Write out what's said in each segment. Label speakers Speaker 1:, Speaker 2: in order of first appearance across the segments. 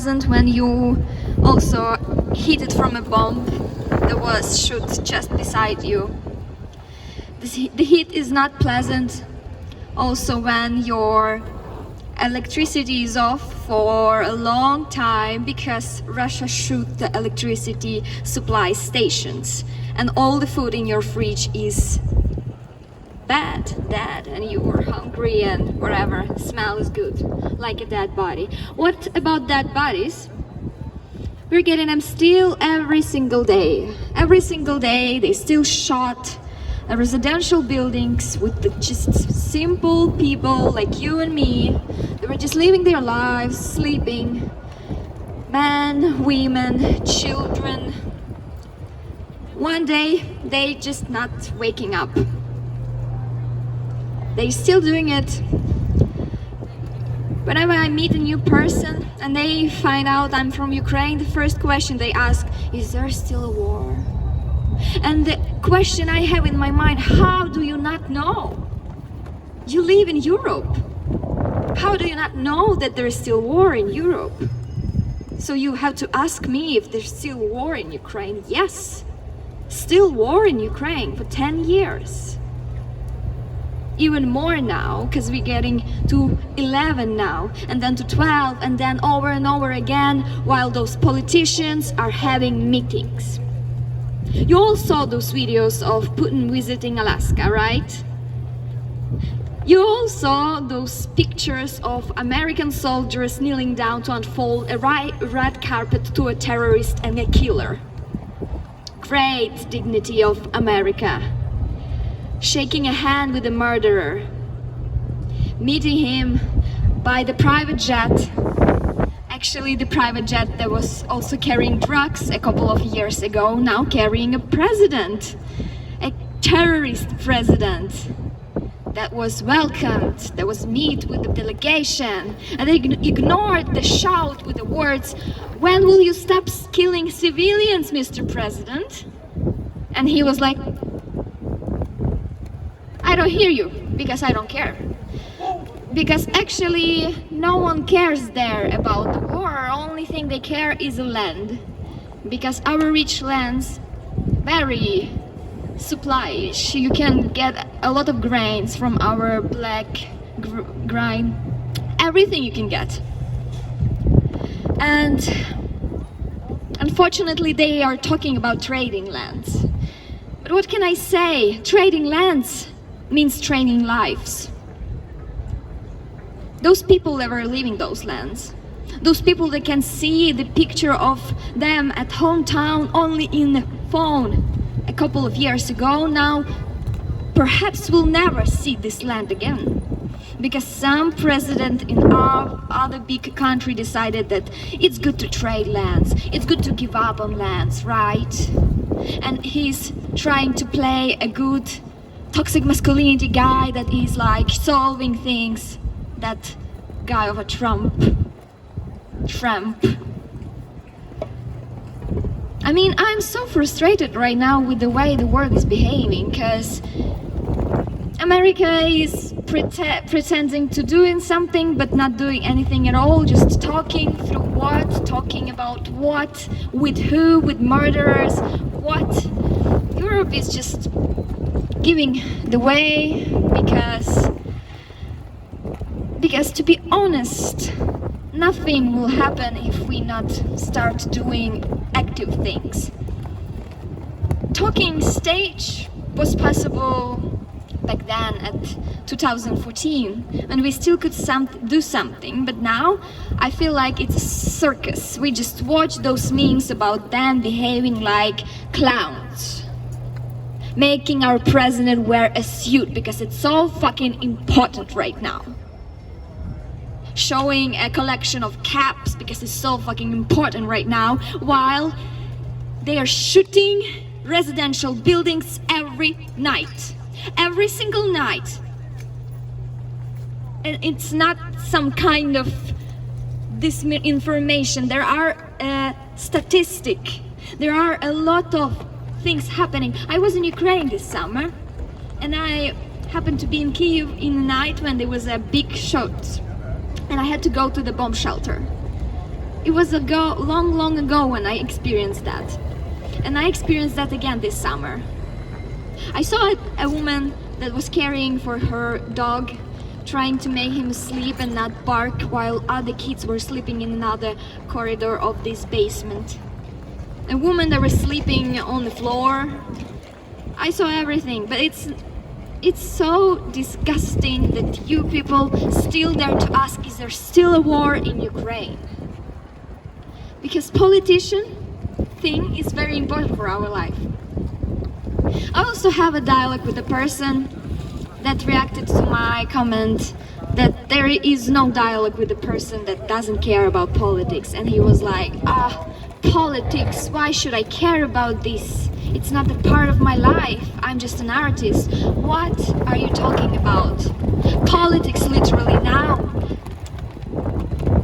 Speaker 1: When you also hit it from a bomb that was shot just beside you. The heat is not pleasant. Also when your electricity is off for a long time because Russia shoot the electricity supply stations and all the food in your fridge is dead, and you were hungry and whatever, smell is good, like a dead body. What about dead bodies? We're getting them still every single day. Every single day they still shot residential buildings with just simple people like you and me. They were just living their lives, sleeping. Men, women, children. One day they just not waking up. They're still doing it. Whenever I meet a new person and they find out I'm from Ukraine, the first question they ask, is there still a war? And the question I have in my mind, how do you not know? You live in Europe. How do you not know that there is still war in Europe? So you have to ask me if there's still war in Ukraine. Yes, still war in Ukraine for 10 years. Even more now, because we're getting to 11 now, and then to 12, and then over and over again, while those politicians are having meetings. You all saw those videos of Putin visiting Alaska, right? You all saw those pictures of American soldiers kneeling down to unfold a red carpet to a terrorist and a killer. Great dignity of America. Shaking a hand with the murderer, meeting him by the private jet, actually the private jet that was also carrying drugs a couple of years ago, now carrying a president, a terrorist president that was welcomed, that was met with the delegation, and they ignored the shout with the words, "When will you stop killing civilians, Mr. President?" And he was like, I don't hear you, because I don't care. Because actually no one cares there about the war. Only thing they care is the land. Because our rich lands very supply-ish. You can get a lot of grains from our black grain. Everything you can get. And unfortunately they are talking about trading lands. But what can I say? Trading lands means trading lives. Those people that were living those lands, those people that can see the picture of them at hometown only in the phone a couple of years ago, now perhaps will never see this land again. Because some president in our other big country decided that it's good to trade lands, it's good to give up on lands, right? And he's trying to play a good toxic masculinity guy that is like solving things, that guy of a Trump. I mean, I'm so frustrated right now with the way the world is behaving, because America is pretending to doing something but not doing anything at all, just talking through what, talking about what, with who, with murderers, what. Europe is just giving the way because to be honest, nothing will happen if we not start doing active things. Talking stage was possible back then at 2014 when we still could do something, but now I feel like it's a circus. We just watch those memes about them behaving like clowns, making our president wear a suit because it's so fucking important right now, showing a collection of caps because it's so fucking important right now, while they are shooting residential buildings every night, every single night. And it's not some kind of disinformation. There are statistics. There are a lot of things happening. I was in Ukraine this summer, and I happened to be in Kyiv in the night when there was a big shot, and I had to go to the bomb shelter. It was long ago when I experienced that. And I experienced that again this summer. I saw a woman that was caring for her dog, trying to make him sleep and not bark while other kids were sleeping in another corridor of this basement. A woman that was sleeping on the floor. I saw everything, but it's so disgusting that you people still dare to ask, is there still a war in Ukraine? Because politician thing is very important for our life. I also have a dialogue with a person that reacted to my comment that there is no dialogue with a person that doesn't care about politics, and he was like, politics, why should I care about this? It's not a part of my life, I'm just an artist. What are you talking about? Politics literally now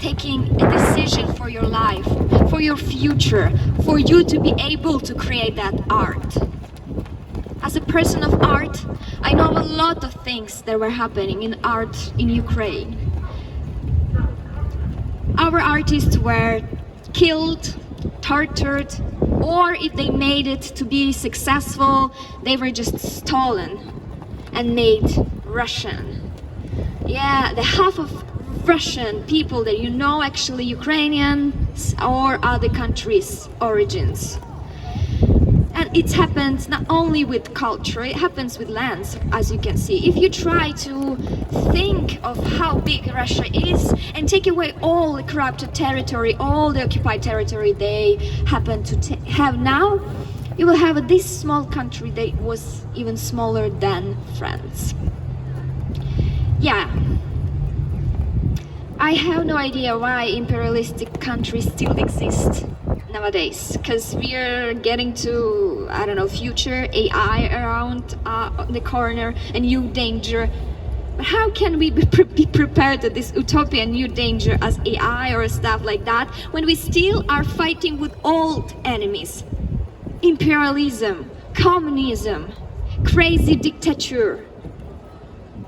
Speaker 1: taking a decision for your life, for your future, for you to be able to create that art. As a person of art, I know a lot of things that were happening in art in Ukraine. Our artists were killed, tortured, or if they made it to be successful, they were just stolen and made Russian. Yeah, the half of Russian people that you know actually Ukrainians or other countries' origins. And it happens not only with culture, it happens with lands, as you can see. If you try to think of how big Russia is and take away all the corrupted territory, all the occupied territory they happen to have now, you will have this small country that was even smaller than France. Yeah. I have no idea why imperialistic countries still exist nowadays, because we are getting to, I don't know, future AI around the corner, a new danger. But how can we be prepared to this utopian new danger as AI or stuff like that when we still are fighting with old enemies? Imperialism, communism, crazy dictature.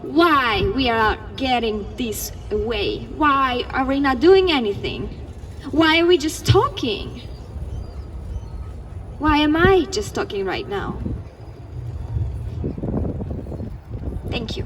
Speaker 1: Why we are getting this away? Why are we not doing anything? Why are we just talking? Why am I just talking right now? Thank you.